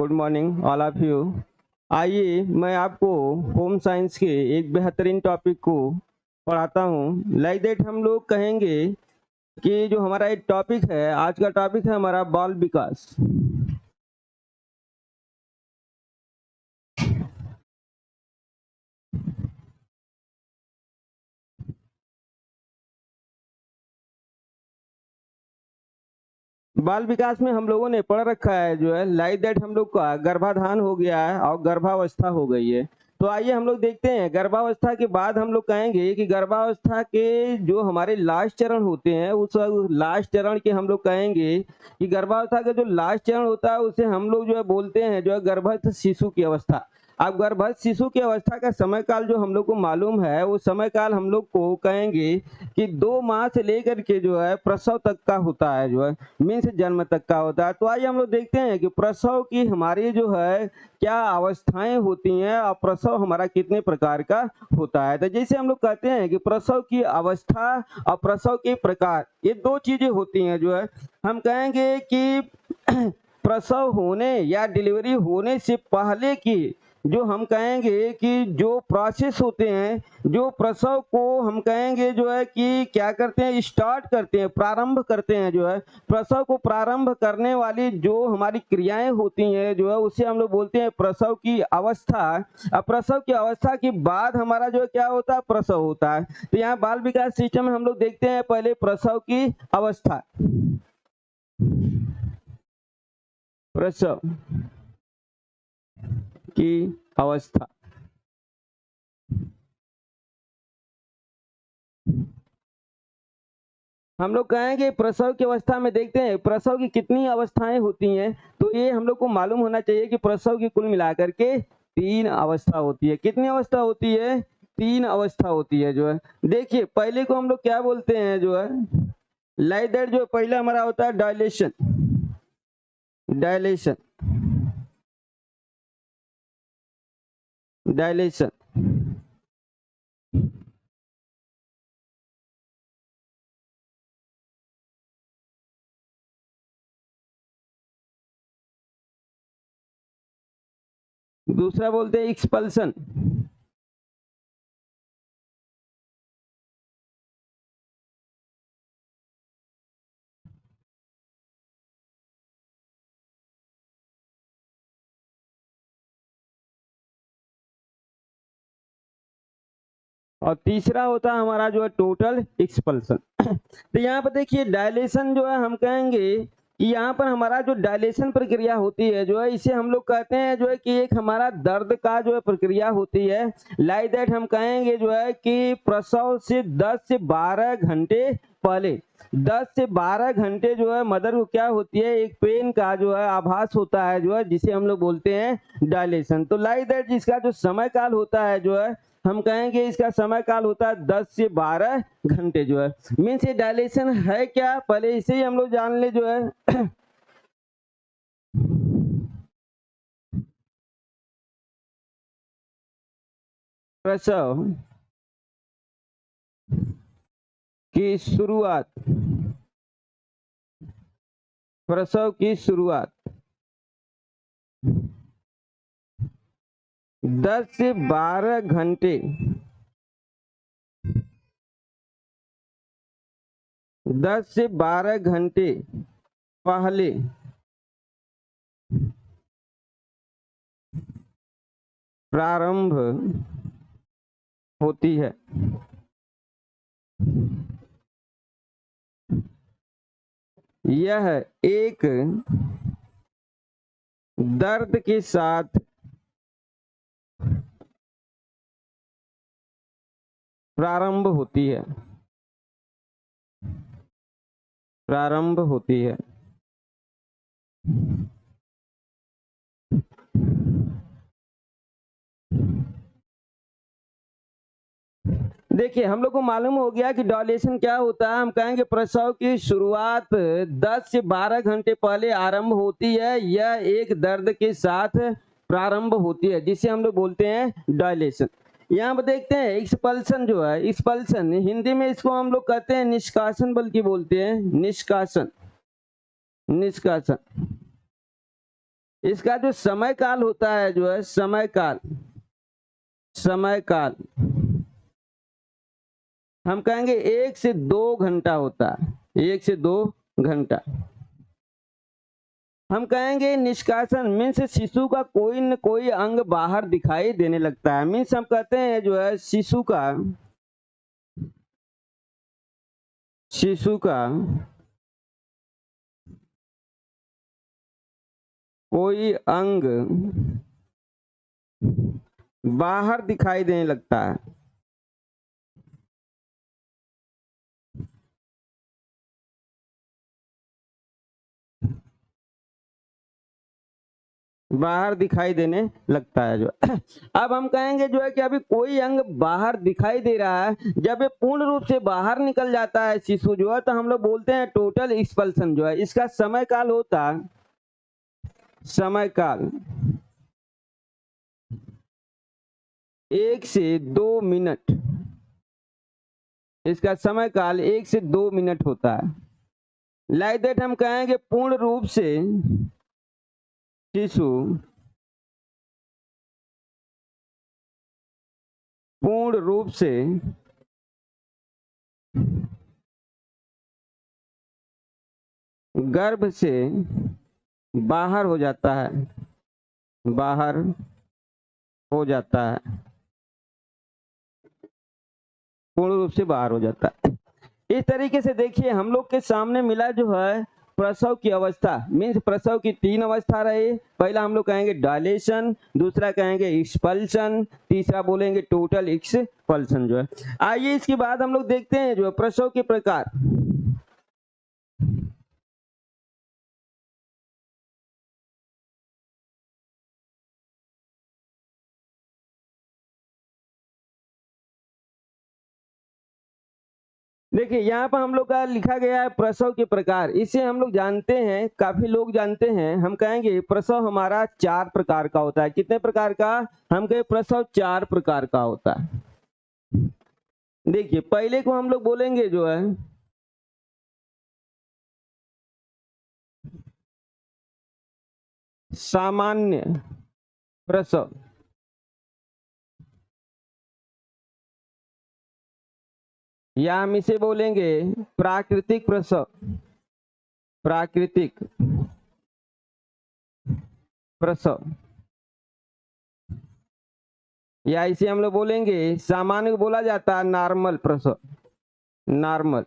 Good morning all of you. आइए मैं आपको होम साइंस के एक बेहतरीन टॉपिक को पढ़ाता हूँ। लाइक दैट हम लोग कहेंगे कि जो हमारा एक टॉपिक है, आज का टॉपिक है हमारा बाल विकास। बाल विकास में हम लोगों ने पढ़ रखा है जो है लाइक दैट हम लोग का गर्भाधान हो गया है और गर्भावस्था हो गई है। तो आइए हम लोग देखते हैं गर्भावस्था के बाद हम लोग कहेंगे कि गर्भावस्था के जो हमारे लास्ट चरण होते हैं उस लास्ट चरण के हम लोग कहेंगे कि गर्भावस्था का जो लास्ट चरण होता है उसे हम लोग जो है बोलते हैं जो है गर्भस्थ शिशु की अवस्था। अब गर्भस्थ शिशु की अवस्था का समय काल जो हम लोग को मालूम है वो समय काल हम लोग को कहेंगे कि 2 माह से लेकर के जो है प्रसव तक का होता है, जो है मीन्स जन्म तक का होता है। तो आइए हम लोग देखते हैं कि प्रसव की हमारी जो है क्या अवस्थाएं होती हैं और प्रसव हमारा कितने प्रकार का होता है। तो जैसे हम लोग कहते हैं कि प्रसव की अवस्था और प्रसव के प्रकार, ये 2 चीजें होती हैं। जो है हम कहेंगे कि प्रसव होने या डिलीवरी होने से पहले की जो हम कहेंगे कि जो प्रोसेस होते हैं, जो प्रसव को हम कहेंगे जो है कि क्या करते हैं, स्टार्ट करते हैं, प्रारंभ करते हैं। जो है प्रसव को प्रारंभ करने वाली जो हमारी क्रियाएं होती हैं जो है उसे हम लोग बोलते हैं प्रसव की अवस्था। अब प्रसव की अवस्था के बाद हमारा जो है क्या होता है, प्रसव होता है। तो यहाँ बाल विकास सिस्टम में हम लोग देखते हैं पहले प्रसव की अवस्था, प्रसव की अवस्था। हम लोग कहेंगे प्रसव की अवस्था में देखते हैं प्रसव की कितनी अवस्थाएं होती हैं। तो ये हम लोग को मालूम होना चाहिए कि प्रसव की कुल मिलाकर के 3 अवस्था होती है। कितनी अवस्था होती है? 3 अवस्था होती है। जो है देखिए पहले को हम लोग क्या बोलते हैं जो है लाइक दैट, जो पहला हमारा होता है डायलेशन। डायलेशन डायलेशन दूसरा बोलते हैं एक्सपल्सन। और तीसरा होता है हमारा जो है टोटल एक्सपल्सन। तो यहाँ पर देखिए डायलेशन जो है हम कहेंगे कि यहाँ पर हमारा जो डायलेशन प्रक्रिया होती है जो है इसे हम लोग कहते हैं जो है कि एक हमारा दर्द का जो है प्रक्रिया होती है। लाइक दैट हम कहेंगे जो है कि प्रसव से 10 से 12 घंटे पहले, 10 से 12 घंटे जो है मदर को क्या होती है, एक पेन का जो है आभास होता है जो है जिसे हम लोग बोलते हैं डायलेशन। तो लाइक दैट जिसका जो समय काल होता है जो है हम कहेंगे इसका समय काल होता है 10 से 12 घंटे। जो है मीन्स ये डायलेशन है क्या, पहले इसे ही हम लोग जान ले जो है प्रसव की शुरुआत, प्रसव की शुरुआत 10 से 12 घंटे 10 से 12 घंटे पहले प्रारंभ होती है। यह एक दर्द के साथ प्रारंभ होती है, प्रारंभ होती है। देखिए हम लोग को मालूम हो गया कि डायलेशन क्या होता है। हम कहेंगे प्रसव की शुरुआत 10 से 12 घंटे पहले आरंभ होती है। यह एक दर्द के साथ प्रारंभ होती है जिसे हम लोग बोलते हैं डायलेशन। यहाँ पर देखते हैं एक्सपल्सन जो है, एक्सपल्सन हिंदी में इसको हम लोग कहते हैं निष्कासन, बल्कि बोलते हैं निष्कासन, निष्कासन। इसका जो समय काल होता है जो है समय काल हम कहेंगे 1 से 2 घंटा होता है, 1 से 2 घंटा। हम कहेंगे निष्कासन मीन्स शिशु का कोई न कोई अंग बाहर दिखाई देने लगता है। मीन्स हम कहते हैं जो है शिशु का कोई अंग बाहर दिखाई देने लगता है। बाहर दिखाई देने लगता है जो अब हम कहेंगे जो है कि अभी कोई अंग बाहर दिखाई दे रहा है, जब ये पूर्ण रूप से बाहर निकल जाता है शिशु जो है, तो हम लोग बोलते हैं टोटल एक्सपल्सन जो है। इसका समय काल होता है, समय काल 1 से 2 मिनट। इसका समय काल 1 से 2 मिनट होता है। लाइक दैट हम कहेंगे पूर्ण रूप से शिशु पूर्ण रूप से गर्भ से बाहर हो जाता है, बाहर हो जाता है, पूर्ण रूप से बाहर हो जाता है। इस तरीके से देखिए हम लोग के सामने मिला जो है प्रसव की अवस्था। मीन्स प्रसव की 3 अवस्था रही। पहला हम लोग कहेंगे डायलेशन, दूसरा कहेंगे एक्सपल्सन, तीसरा बोलेंगे टोटल एक्सपल्सन जो है। आइए इसके बाद हम लोग देखते हैं जो है प्रसव के प्रकार। देखिए यहाँ पर हम लोग का लिखा गया है प्रसव के प्रकार। इसे हम लोग जानते हैं, काफी लोग जानते हैं। हम कहेंगे प्रसव हमारा 4 प्रकार का होता है। कितने प्रकार का? हम कहें प्रसव 4 प्रकार का होता है। देखिए पहले को हम लोग बोलेंगे जो है सामान्य प्रसव, या हम इसे बोलेंगे प्राकृतिक प्रसव, प्राकृतिक प्रसव, या इसे हम लोग बोलेंगे सामान्य को बोला जाता है नॉर्मल प्रसव, नॉर्मल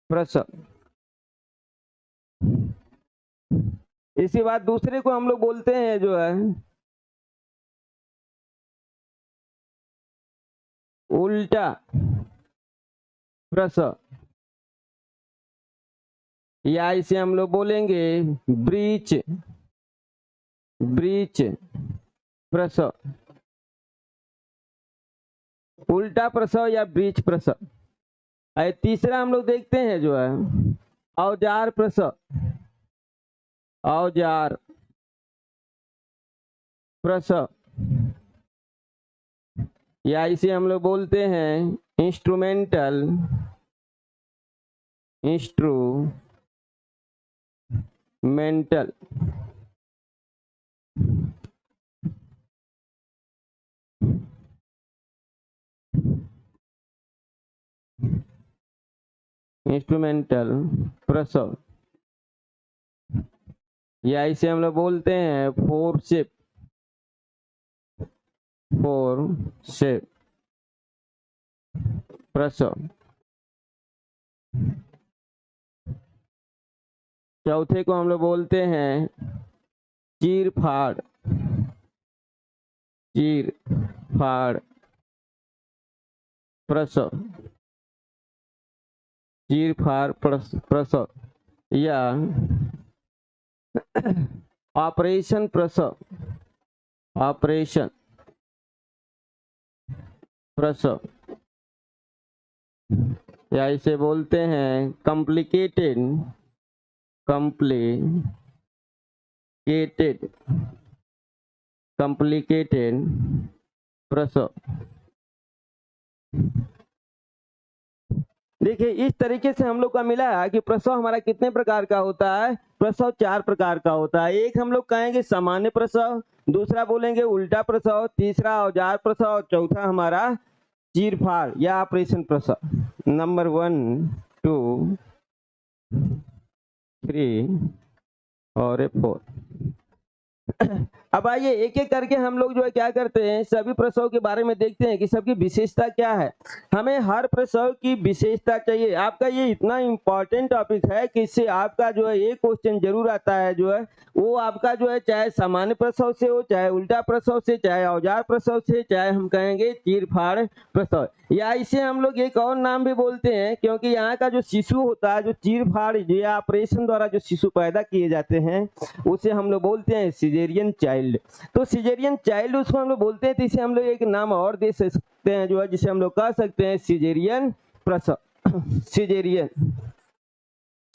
प्रसव। इसके बाद दूसरे को हम लोग बोलते हैं जो है उल्टा प्रसव, या इसे हम लोग बोलेंगे ब्रीच, ब्रीच प्रसव, उल्टा प्रसव या ब्रीच प्रसव। तीसरा हम लोग देखते हैं जो है औजार प्रसव, औजार प्रसव, या इसे हम लोग बोलते हैं इंस्ट्रूमेंटल, इंस्ट्रूमेंटल इंस्ट्रूमेंटल प्रसव, या इसे हम लोग बोलते हैं फोर्सेप, फोर्सेप प्रसव। चौथे को हम लोग बोलते हैं चीर फाड़, चीर फाड़ प्रसव, चीर फाड़ प्रसव, या ऑपरेशन प्रसव, ऑपरेशन प्रसव, या इसे बोलते हैं कॉम्प्लिकेटेड, कॉम्प्लिकेटेड, कॉम्प्लिकेटेड प्रसव। देखिए इस तरीके से हम लोग का मिला है कि प्रसव हमारा कितने प्रकार का होता है। प्रसव 4 प्रकार का होता है। एक हम लोग कहेंगे सामान्य प्रसव, दूसरा बोलेंगे उल्टा प्रसव, तीसरा औजार प्रसव और चौथा हमारा चीरफाड़ या ऑपरेशन प्रसव। नंबर 1 2 3 और 4। अब आइए एक एक करके हम लोग जो है क्या करते हैं, सभी प्रसव के बारे में देखते हैं कि सबकी विशेषता क्या है। हमें हर प्रसव की विशेषता चाहिए। आपका ये इतना इम्पोर्टेंट टॉपिक है कि इससे आपका जो है एक क्वेश्चन जरूर आता है, जो है वो आपका जो है चाहे सामान्य प्रसव से हो, चाहे उल्टा प्रसव से, चाहे औजार प्रसव से, चाहे हम कहेंगे चीरफाड़ प्रसव, या इसे हम लोग एक और नाम भी बोलते हैं, क्योंकि यहाँ का जो शिशु होता है, जो चीरफाड़ या ऑपरेशन द्वारा जो शिशु पैदा किए जाते हैं, उसे हम लोग बोलते हैं सिजेरियन चाइल्ड। तो सिजेरियन चाइल्ड उसको हम लोग बोलते हैं, तो इसे हम लोग एक नाम और दे सकते हैं, जो है जिसे हम लोग कह सकते हैं सिजेरियन प्रसव। सिजेरियन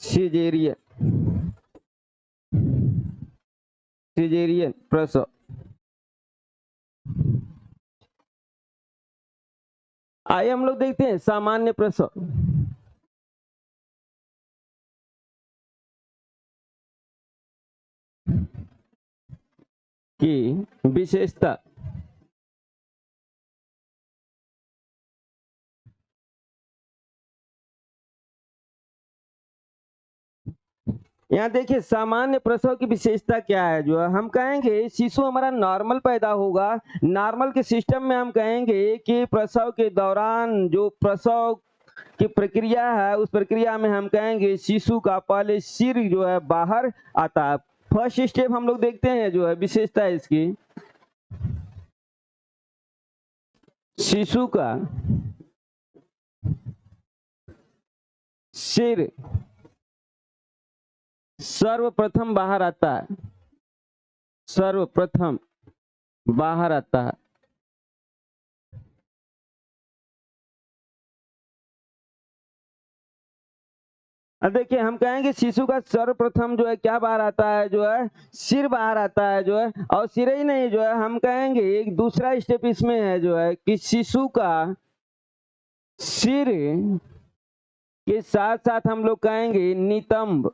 सिजेरियन सिजेरियन प्रसव। आइए हम लोग देखते हैं सामान्य प्रसव। की विशेषता। यहाँ देखिए सामान्य प्रसव की विशेषता क्या है, जो है हम कहेंगे शिशु हमारा नॉर्मल पैदा होगा। नॉर्मल के सिस्टम में हम कहेंगे कि प्रसव के दौरान जो प्रसव की प्रक्रिया है, उस प्रक्रिया में हम कहेंगे शिशु का पहले सिर जो है बाहर आता है। फर्स्ट स्टेप हम लोग देखते हैं, जो है विशेषता है इसकी, शिशु का सिर सर्वप्रथम बाहर आता है, सर्वप्रथम बाहर आता है। अब देखिए हम कहेंगे शिशु का सर्वप्रथम जो है क्या बाहर आता है, जो है सिर बाहर आता है, जो है और सिर ही नहीं, जो है हम कहेंगे एक दूसरा स्टेप इसमें है, जो है कि शिशु का सिर के साथ साथ हम लोग कहेंगे नितंब,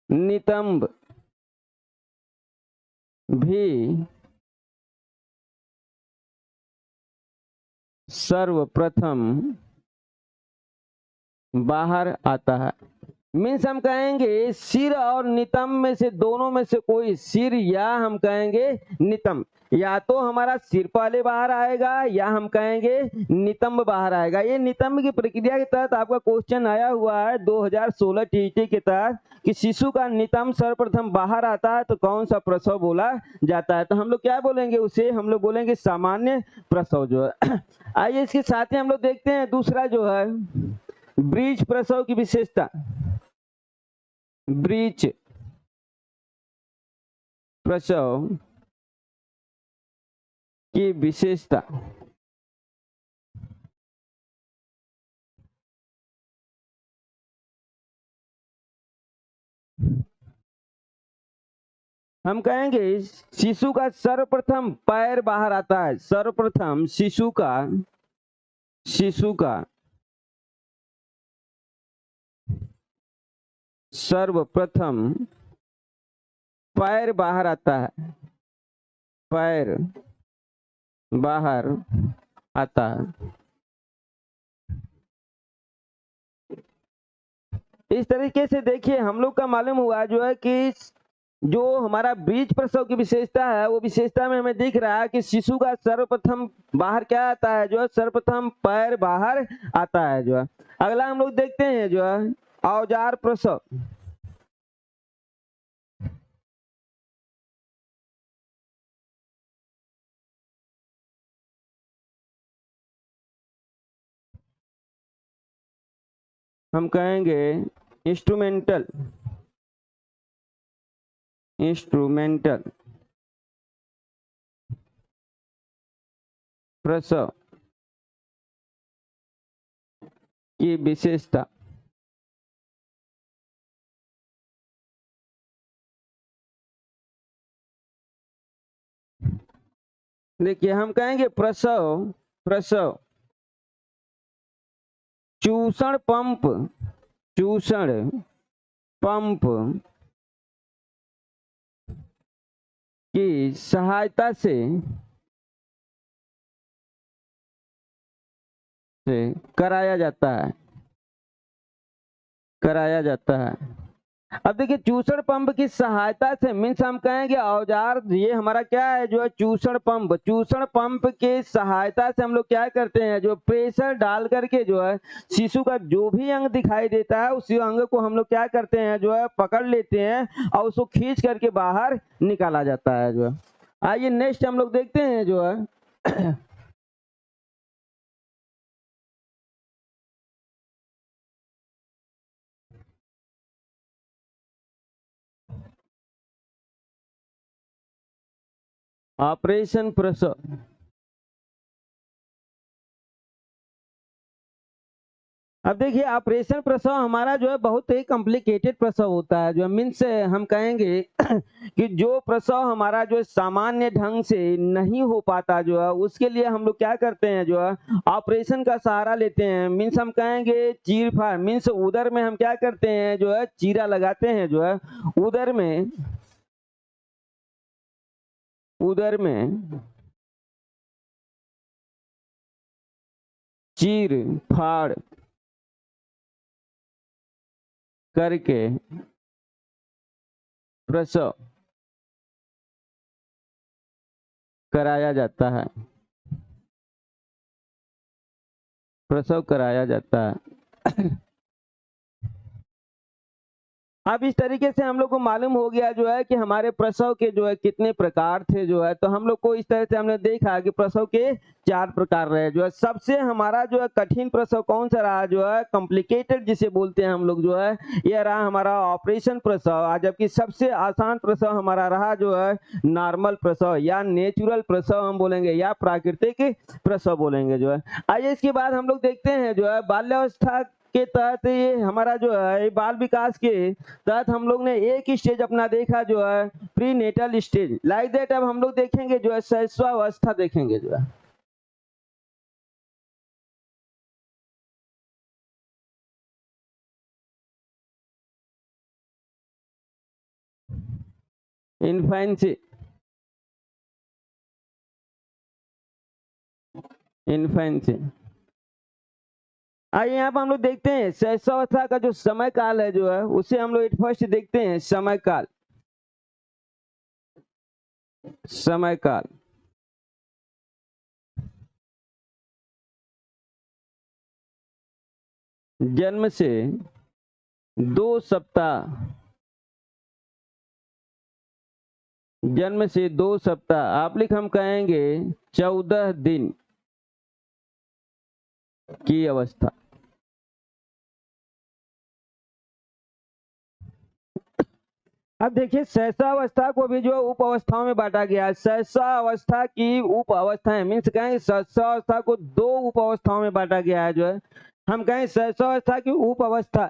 नितंब भी सर्वप्रथम बाहर आता है। मीन्स हम कहेंगे सिर और नितंब में से, दोनों में से कोई, सिर या हम कहेंगे नितंब, या तो हमारा सिर पहले बाहर आएगा या हम कहेंगे नितंब बाहर आएगा। ये नितंब की प्रक्रिया के तहत आपका क्वेश्चन आया हुआ है 2016 टीईटी के तहत कि शिशु का नितंब सर्वप्रथम बाहर आता है तो कौन सा प्रसव बोला जाता है। तो हम लोग क्या बोलेंगे, उसे हम लोग बोलेंगे सामान्य प्रसव, जो है। आइए इसके साथ ही हम लोग देखते हैं दूसरा, जो है ब्रीच प्रसव की विशेषता। ब्रीच प्रसव की विशेषता। हम कहेंगे शिशु का सर्वप्रथम पैर बाहर आता है, सर्वप्रथम शिशु का सर्वप्रथम पैर बाहर आता है, पैर बाहर आता है। इस तरीके से देखिए हम लोग का मालूम हुआ, जो है कि जो हमारा ब्रीच प्रसव की विशेषता है, वो विशेषता में हमें दिख रहा है कि शिशु का सर्वप्रथम बाहर क्या आता है, जो है सर्वप्रथम पैर बाहर आता है, जो है। अगला हम लोग देखते हैं, जो है औजार प्रसव। हम कहेंगे इंस्ट्रूमेंटल, इंस्ट्रूमेंटल प्रसव की विशेषता। देखिए हम कहेंगे प्रसव, प्रसव चूषण पंप, चूषण पंप की सहायता से कराया जाता है, कराया जाता है। अब देखिए चूषण पंप की सहायता से मीन्स हम कहेंगे औजार, ये हमारा क्या है जो है चूषण पंप, चूषण पंप की सहायता से हम लोग क्या करते हैं, जो प्रेशर डाल करके जो है शिशु का जो भी अंग दिखाई देता है उसी अंग को हम लोग क्या करते हैं जो है पकड़ लेते हैं और उसको खींच करके बाहर निकाला जाता है जो है। आइए नेक्स्ट हम लोग देखते हैं जो है ऑपरेशन प्रसव। अब देखिए ऑपरेशन प्रसव हमारा जो है बहुत ही कॉम्प्लिकेटेड प्रसव होता है, जो मीन्स हम कहेंगे कि जो प्रसव हमारा जो सामान्य ढंग से नहीं हो पाता जो है उसके लिए हम लोग क्या करते हैं जो है ऑपरेशन का सहारा लेते हैं। मीन्स हम कहेंगे चीर फाड़, मीन्स उदर में हम क्या करते हैं जो है चीरा लगाते हैं जो है उदर में, उदर में चीर फाड़ करके प्रसव कराया जाता है, प्रसव कराया जाता है। अब इस तरीके से हम लोग को मालूम हो गया जो है कि हमारे प्रसव के जो है कितने प्रकार थे जो है, तो हम लोग को इस तरह से हमने देखा कि प्रसव के 4 प्रकार रहे जो है। सबसे हमारा जो है कठिन प्रसव कौन सा रहा जो है, कॉम्प्लिकेटेड जिसे बोलते हैं हम लोग जो है, यह रहा हमारा ऑपरेशन प्रसव। जबकि सबसे आसान प्रसव हमारा रहा जो है नॉर्मल प्रसव या नेचुरल प्रसव हम बोलेंगे या प्राकृतिक प्रसव बोलेंगे जो है। आइए इसके बाद हम लोग देखते हैं जो है बाल्यावस्था के तहत ये हमारा जो है बाल विकास के तहत हम लोग ने एक ही स्टेज अपना देखा जो है prenatal stage. Like that अब हम लोग देखेंगे जो है शैशवावस्था देखेंगे जो है। Infancy, infancy. आइए यहाँ पर हम लोग देखते हैं शैशवावस्था का जो समय काल है जो है उसे हम लोग फर्स्ट देखते हैं समय काल, समय काल। जन्म से 2 सप्ताह, जन्म से 2 सप्ताह आप लिख हम कहेंगे 14 दिन की अवस्था। अब देखिए शैशवावस्था को भी जो उप अवस्थाओं में बांटा गया है। शैशवावस्था की उप अवस्थाएं मीन्स कहें शैशवावस्था को 2 उप अवस्थाओं में बांटा गया है जो है। हम कहें शैशवावस्था की उप अवस्था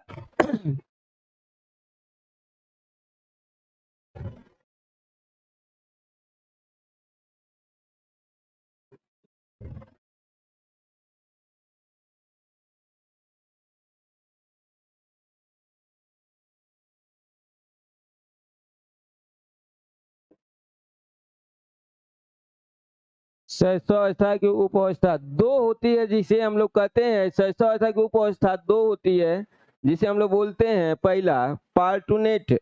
शैशवावस्था की उप अवस्था 2 होती है, जिसे हम लोग कहते हैं शैशवावस्था की उप अवस्था 2 होती है, जिसे हम लोग बोलते हैं पहला पार्टुनेट,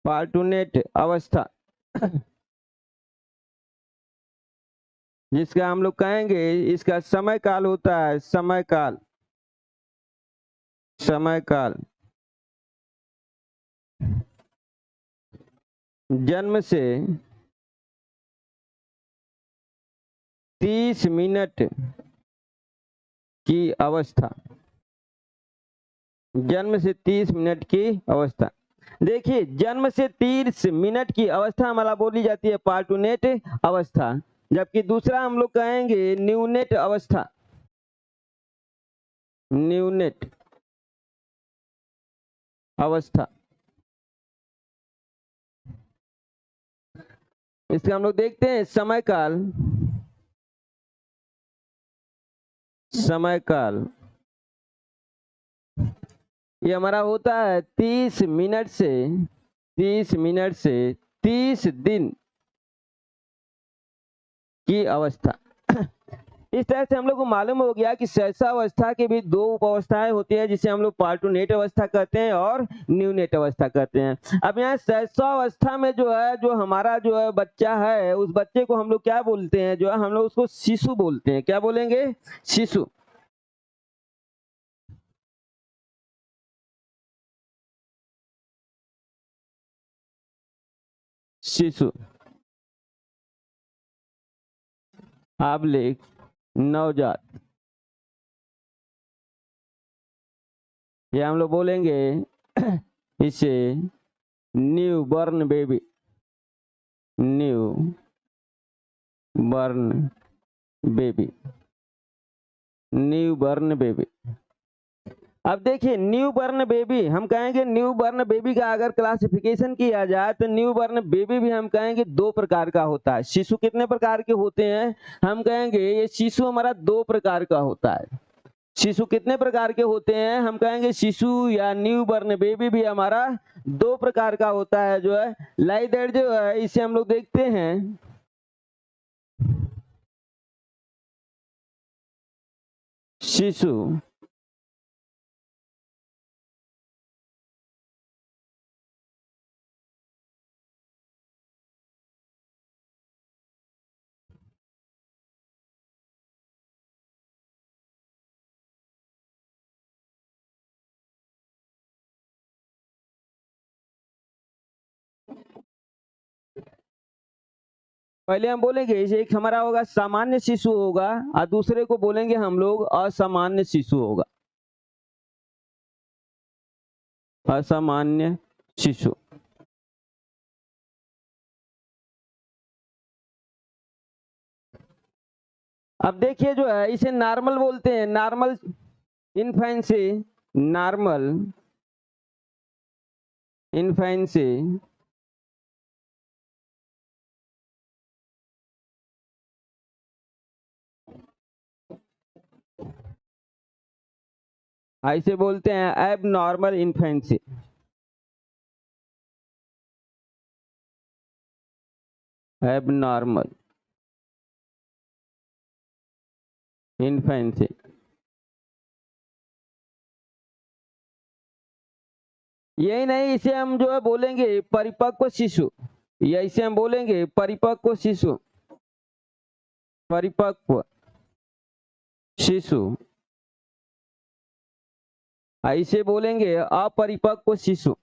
पार्टुनेट अवस्था जिसका हम लोग कहेंगे इसका समय काल होता है समय काल, समय काल जन्म से 30 मिनट की अवस्था, जन्म से 30 मिनट की अवस्था। देखिए जन्म से 30 मिनट की अवस्था हमारा बोली जाती है पार्टुनेट अवस्था, जबकि दूसरा हम लोग कहेंगे न्यूनेट अवस्था, न्यूनेट अवस्था। इसका हम लोग देखते हैं समय काल। समय काल ये हमारा होता है 30 मिनट से 30 दिन की अवस्था। इस तरह से हम लोग को मालूम हो गया कि सहसावस्था की भी दो उप अवस्थाएं होती है, जिसे हम लोग पार्टोनेट अवस्था कहते हैं और न्यूनेट अवस्था कहते हैं। अब यहाँ सहसावस्था में जो है, जो हमारा जो है बच्चा है, उस बच्चे को हम लोग क्या बोलते हैं, जो है हम लोग उसको शिशु बोलते हैं। क्या बोलेंगे? शिशु। शिशु, आबलिक नवजात, ये हम लोग बोलेंगे इसे new born baby. New born baby. New born baby. अब देखिए, न्यू बॉर्न बेबी हम कहेंगे, न्यू बॉर्न बेबी का अगर क्लासिफिकेशन किया जाए तो न्यू बॉर्न बेबी भी हम कहेंगे दो प्रकार का होता है। शिशु कितने प्रकार के होते हैं? हम कहेंगे ये शिशु हमारा दो प्रकार का होता है। शिशु कितने प्रकार के होते हैं? हम कहेंगे शिशु या न्यू बॉर्न बेबी भी हमारा दो प्रकार का होता है, जो है लाइक दैट जो है, इसे हम लोग देखते हैं शिशु पहले हम बोलेंगे इसे, एक हमारा होगा सामान्य शिशु होगा और दूसरे को बोलेंगे हम लोग असामान्य शिशु होगा। असामान्य शिशु। अब देखिए जो है, इसे नॉर्मल बोलते हैं। Normal infancy. नॉर्मल इन्फेंसी ऐसे बोलते हैं एब नॉर्मल इन्फेंसी। एब नॉर्मल इन्फेंसी। यही नहीं, इसे हम जो है बोलेंगे परिपक्व शिशु, या इसे हम बोलेंगे परिपक्व शिशु। परिपक्व शिशु। ऐसे बोलेंगे अपरिपक्व शिशु।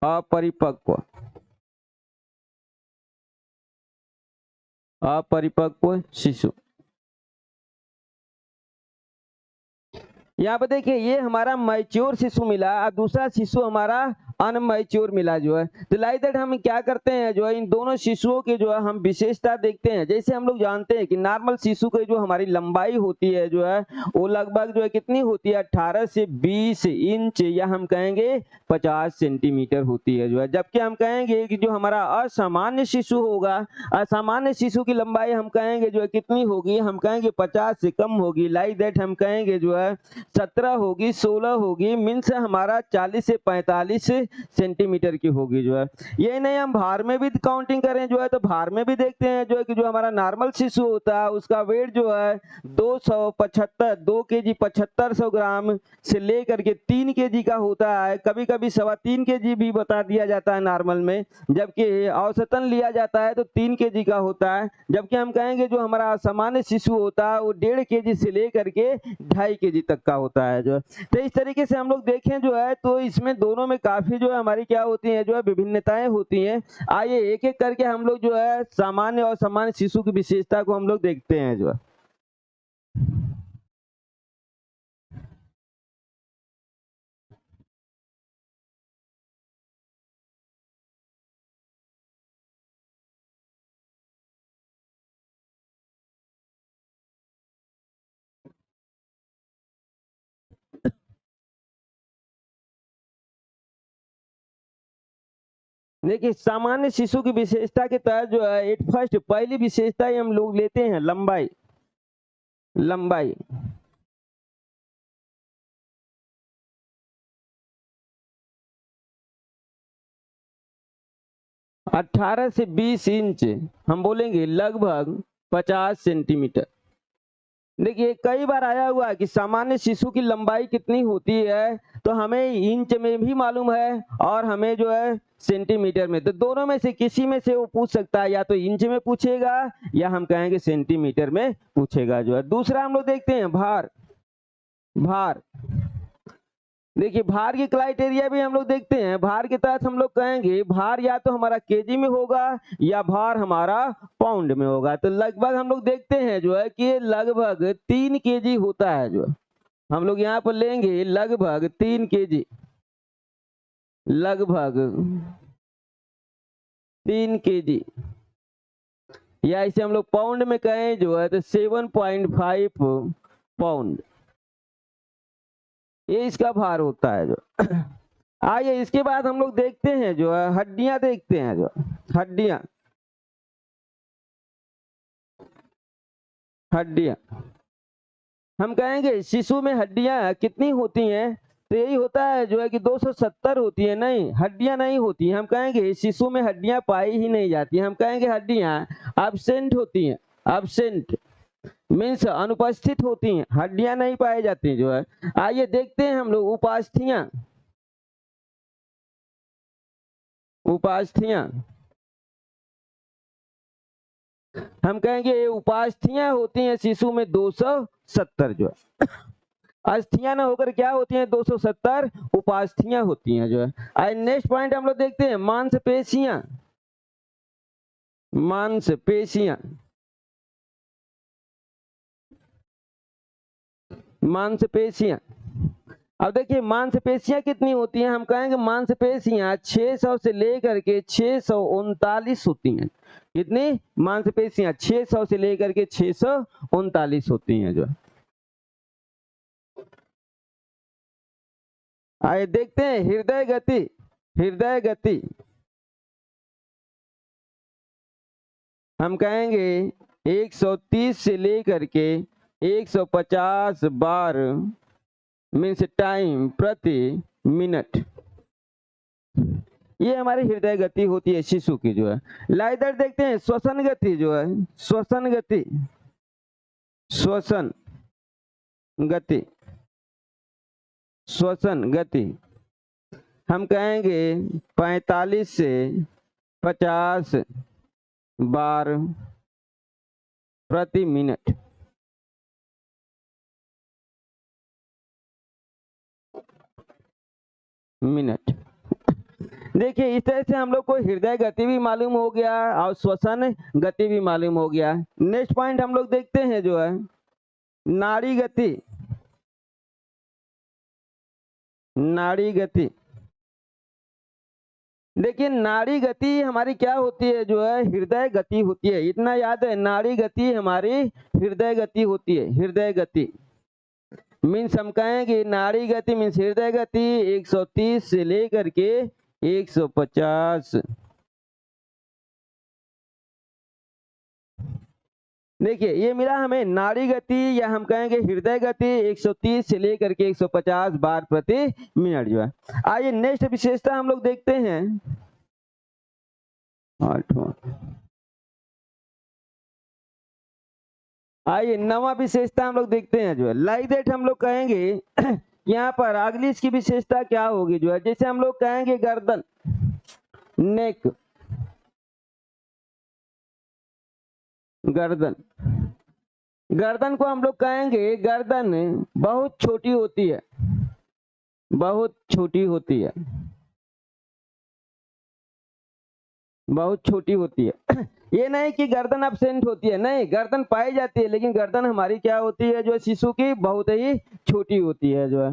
अपरिपक्व। अपरिपक्व शिशु। यहाँ पे देखिए, ये हमारा मैच्योर शिशु मिला और दूसरा शिशु हमारा अनमैच्योर मिला जो है। तो लाइक दैट हम क्या करते हैं, जो है इन दोनों शिशुओं के जो है हम विशेषता देखते हैं। जैसे हम लोग जानते हैं कि नॉर्मल शिशु की जो हमारी लंबाई होती है जो है, वो लगभग जो है कितनी होती है, 18 से 20 इंच, या हम कहेंगे 50 सेंटीमीटर होती है जो है। जबकि हम कहेंगे कि जो हमारा असामान्य शिशु होगा, असामान्य शिशु की लंबाई हम कहेंगे जो है कितनी होगी, हम कहेंगे 50 से कम होगी। लाइक दैट हम कहेंगे जो है 17 होगी, 16 होगी, मीन्स हमारा 40 से 45 सेंटीमीटर की होगी जो है। ये नहीं, हम भार में भी काउंटिंग करें जो है, तो भार में भी देखते हैं जो है कि जो हमारा नॉर्मल शिशु होता है उसका वेट जो है 2 ग्राम से लेकर के 3 केजी का होता है। कभी कभी 3.25 केजी भी बता दिया जाता है नॉर्मल में, जबकि औसतन लिया जाता है तो 3 केजी का होता है। जबकि हम कहेंगे जो हमारा सामान्य शिशु होता है वो 1.5 केजी से लेकर के 2.5 केजी तक का होता है जो। तो इस तरीके से हम लोग देखें जो है, तो इसमें दोनों में काफी जो है हमारी क्या होती है, जो है विभिन्नताएं होती हैं। आइए एक एक करके हम लोग जो है सामान्य और सामान्य शिशु की विशेषता को हम लोग देखते हैं जो है। देखिए सामान्य शिशु की विशेषता के तहत जो है एट फर्स्ट पहली विशेषता ही हम लोग लेते हैं लंबाई। लंबाई 18 से 20 इंच, हम बोलेंगे लगभग 50 सेंटीमीटर। देखिए कई बार आया हुआ है कि सामान्य शिशु की लंबाई कितनी होती है, तो हमें इंच में भी मालूम है और हमें जो है सेंटीमीटर में, तो दोनों में से किसी में से वो पूछ सकता है, या तो इंच में पूछेगा या हम कहेंगे सेंटीमीटर में पूछेगा जो है। दूसरा हम लोग देखते हैं भार। भार देखिए भार की क्राइटेरिया भी हम लोग देखते हैं। भार के तहत हम लोग कहेंगे भार या तो हमारा केजी में होगा या भार हमारा पाउंड में होगा। तो लगभग हम लोग देखते हैं जो है कि लगभग 3 केजी होता है जो है। हम लोग यहाँ पर लेंगे लगभग 3 केजी, लगभग 3 केजी, या इसे हम लोग पाउंड में कहें जो है तो 7.5 पाउंड, ये इसका भार होता है जो। आइए इसके बाद हम लोग देखते हैं जो है हड्डियां, देखते हैं जो हड्डियां। हड्डियां हम कहेंगे शिशु में हड्डियां कितनी होती हैं, तो यही होता है जो है कि 270 होती है। नहीं, हड्डियां नहीं होती, हम कहेंगे शिशु में हड्डियां पाई ही नहीं जाती, हम कहेंगे हड्डियां एब्सेंट होती हैं। एब्सेंट मीन्स अनुपस्थित होती हैं, हड्डियां नहीं पाई जाती जो है। आइए देखते हैं हम लोग उपास्थियां। उपास्थियां हम कहेंगे ये उपास्थियां होती हैं शिशु में 270 जो है। अस्थियां ना होकर क्या होती हैं 270 उपास्थियां होती हैं जो है। नेक्स्ट पॉइंट हम लोग देखते हैं मांसपेशियां। मांसपेशियां मांसपेशियां अब देखिए मांसपेशियां कितनी होती हैं, हम कहेंगे मांसपेशियां 600 से लेकर के 639 होती हैं। कितनी मांसपेशियां 600 से लेकर के 639 होती हैं जो। आइए देखते हैं हृदय गति। हृदय गति हम कहेंगे 130 से लेकर के 150 बार मीन्स टाइम प्रति मिनट, ये हमारी हृदय गति होती है शिशु की जो है। लाइदर देखते हैं श्वसन गति जो है। श्वसन गति, श्वसन गति, श्वसन गति हम कहेंगे 45 से 50 बार प्रति मिनट। मिनट देखिए इस तरह से हम लोग को हृदय गति भी मालूम हो गया और श्वसन गति भी मालूम हो गया। नेक्स्ट पॉइंट हम लोग देखते हैं जो है नाड़ी गति। नाड़ी गति देखिए नाड़ी गति हमारी क्या होती है जो है हृदय गति होती है, इतना याद है, नाड़ी गति हमारी हृदय गति होती है। हृदय गति मीन्स हम कहेंगे नाड़ी गति मीन्स हृदय गति 130 से लेकर के 150। देखिए ये मिला हमें नाड़ी गति या हम कहेंगे हृदय गति 130 से लेकर के 150 बार प्रति मिनट जो है। आइए नेक्स्ट विशेषता हम लोग देखते हैं। आइए नवा विशेषता हम लोग देखते हैं जो है लाइक दैट। हम लोग कहेंगे यहाँ पर अगली इसकी विशेषता क्या होगी जो है, जैसे हम लोग कहेंगे गर्दन, नेक, गर्दन। गर्दन को हम लोग कहेंगे गर्दन बहुत छोटी होती है, बहुत छोटी होती है, बहुत छोटी होती है। ये नहीं कि गर्दन एब्सेंट होती है, नहीं, गर्दन पाई जाती है, लेकिन गर्दन हमारी क्या होती है जो शिशु की बहुत ही छोटी होती है जो है।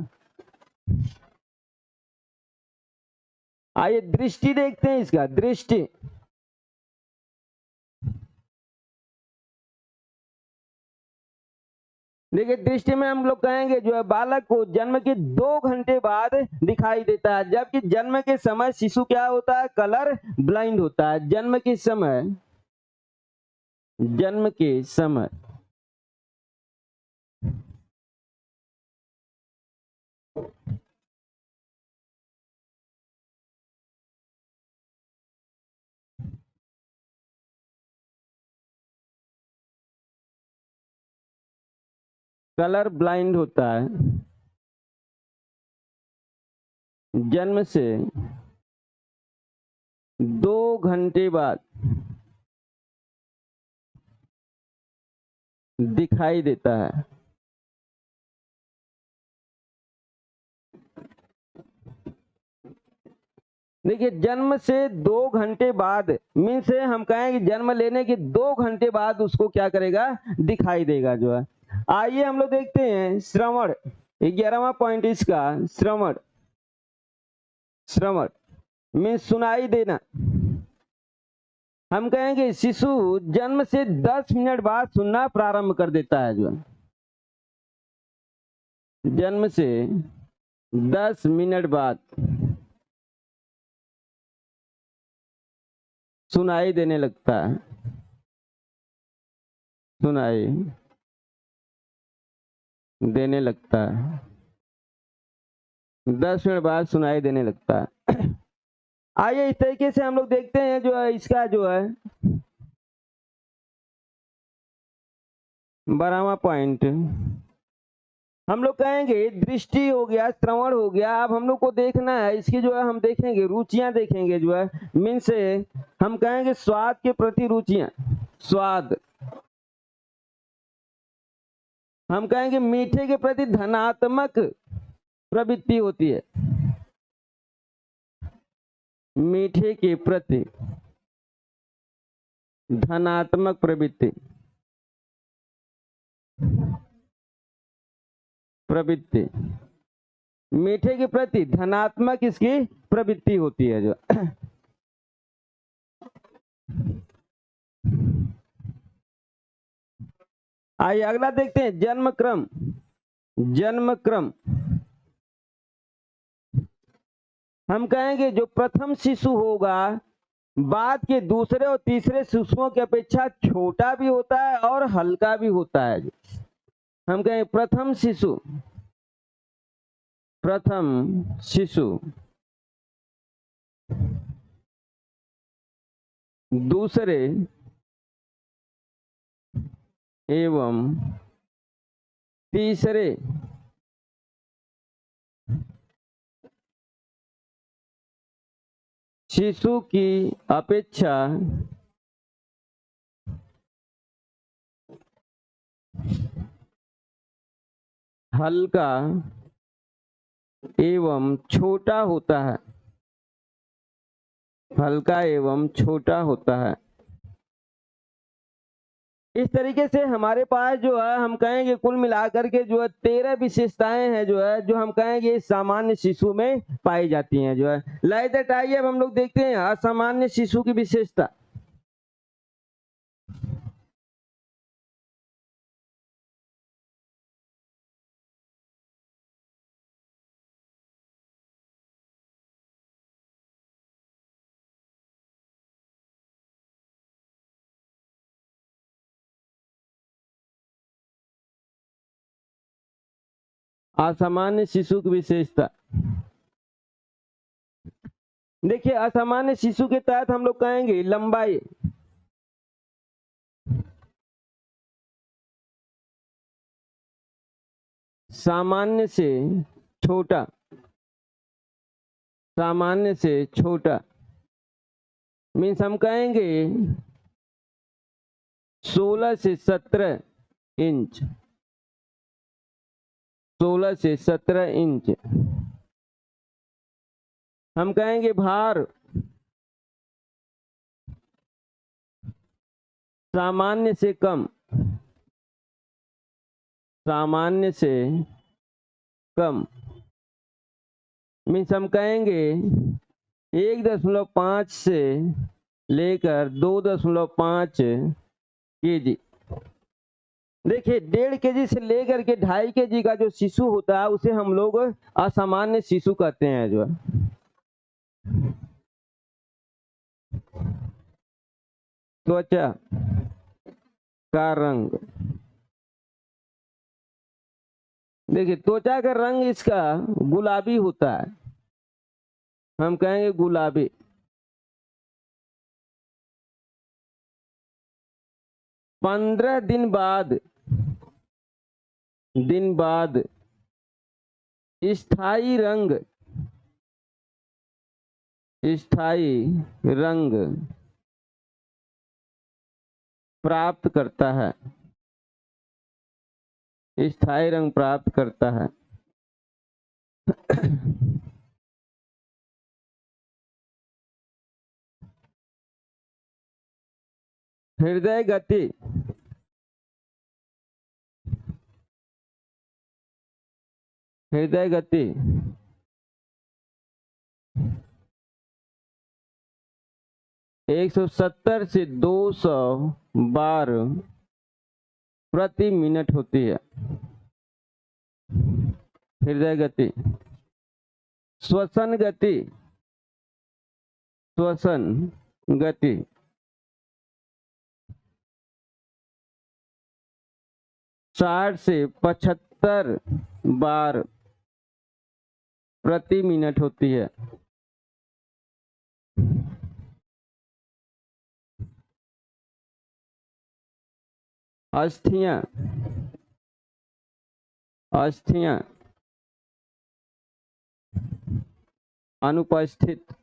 आइए दृष्टि देखते हैं इसका। दृष्टि देखिए दृष्टि में हम लोग कहेंगे जो है बालक को जन्म के 2 घंटे बाद दिखाई देता है, जबकि जन्म के समय शिशु क्या होता है, कलर ब्लाइंड होता है। जन्म के समय, जन्म के समय कलर ब्लाइंड होता है। जन्म से 2 घंटे बाद दिखाई देता है। देखिए जन्म से 2 घंटे बाद मीन से हम कहेंगे जन्म लेने के 2 घंटे बाद उसको क्या करेगा, दिखाई देगा जो है। आइए हम लोग देखते हैं श्रवण, 11वां पॉइंट इसका श्रवण। श्रवण मीन सुनाई देना। हम कहेंगे शिशु जन्म से 10 मिनट बाद सुनना प्रारंभ कर देता है जो है। जन्म से 10 मिनट बाद सुनाई देने लगता है। सुनाई देने लगता है, 10 मिनट बाद सुनाई देने लगता है। आइए इस तरीके से हम लोग देखते हैं जो है इसका जो है 12वां पॉइंट। हम लोग कहेंगे दृष्टि हो गया, श्रवण हो गया। अब हम लोग को देखना है इसकी जो है हम देखेंगे रुचियां देखेंगे जो है, मीन से हम कहेंगे स्वाद के प्रति रुचियां। स्वाद, हम कहेंगे मीठे के प्रति धनात्मक प्रवृत्ति होती है। मीठे के प्रति धनात्मक प्रवृत्ति, प्रवृत्ति मीठे के प्रति धनात्मक इसकी प्रवृत्ति होती है जो। आइए अगला देखते हैं जन्म क्रम। जन्म क्रम हम कहेंगे जो प्रथम शिशु होगा बाद के दूसरे और तीसरे शिशुओं की अपेक्षा छोटा भी होता है और हल्का भी होता है। हम कहें प्रथम शिशु, प्रथम शिशु दूसरे एवं तीसरे शिशु की अपेक्षा हल्का एवं छोटा होता है। हल्का एवं छोटा होता है। इस तरीके से हमारे पास जो है हम कहेंगे कुल मिलाकर के जो है 13 विशेषताएं हैं जो है, जो हम कहेंगे सामान्य शिशु में पाई जाती हैं जो है। लाइक दैट आइए अब हम लोग देखते हैं असामान्य शिशु की विशेषता। असामान्य शिशु की विशेषता देखिए, असामान्य शिशु के तहत हम लोग कहेंगे लंबाई, सामान्य से छोटा, सामान्य से छोटा मीन्स हम कहेंगे 16 से 17 इंच, 16 से 17 इंच। हम कहेंगे भार सामान्य से कम, सामान्य से कम मीन्स हम कहेंगे 1.5 से लेकर 2.5 केजी। देखिए 1.5 kg से लेकर के 2.5 kg का जो शिशु होता है उसे हम लोग असामान्य शिशु कहते हैं जो है। त्वचा का रंग, देखिए त्वचा का रंग इसका गुलाबी होता है, हम कहेंगे गुलाबी। पंद्रह दिन बाद स्थायी रंग प्राप्त करता है, स्थायी रंग प्राप्त करता है। हृदय गति, हृदय गति 170 से 200 बार प्रति मिनट होती है। हृदय गति। श्वसन गति, श्वसन गति 60 से 75 बार प्रति मिनट होती है। अस्थियां, अस्थियां अनुपस्थित।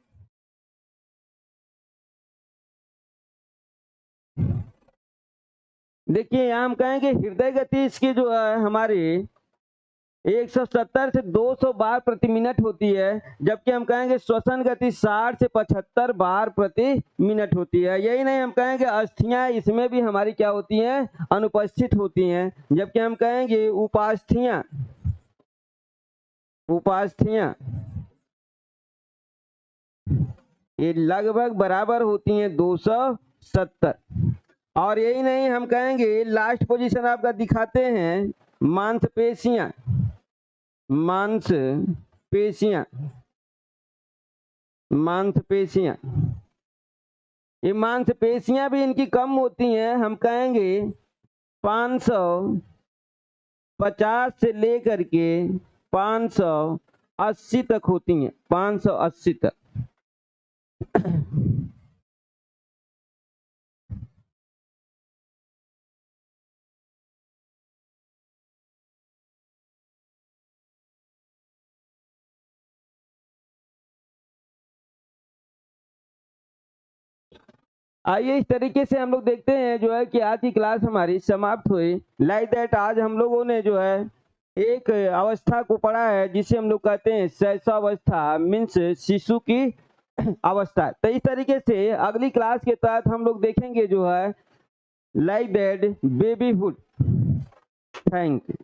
देखिए यहाँ हम कहेंगे हृदय गति इसकी जो है हमारी 170 से 200 बार प्रति मिनट होती है, जबकि हम कहेंगे श्वसन गति 60 से 75 बार प्रति मिनट होती है। यही नहीं, हम कहेंगे अस्थियां इसमें भी हमारी क्या होती हैं, अनुपस्थित होती हैं। जबकि हम कहेंगे उपास्थियां, उपास्थियां ये लगभग बराबर होती हैं 270। और यही नहीं, हम कहेंगे लास्ट पोजीशन आपका दिखाते हैं मांसपेशियां, मांसपेशियां, मांसपेशियां ये मांसपेशियां भी इनकी कम होती हैं। हम कहेंगे 550 से लेकर के 580 तक होती हैं, 580 तक। आइए इस तरीके से हम लोग देखते हैं जो है कि आज की क्लास हमारी समाप्त हुई। लाइक दैट आज हम लोगों ने जो है एक अवस्था को पढ़ा है जिसे हम लोग कहते हैं शैशवावस्था, मीन्स शिशु की अवस्था। तो इस तरीके से अगली क्लास के तहत हम लोग देखेंगे जो है like that babyhood. Thank you.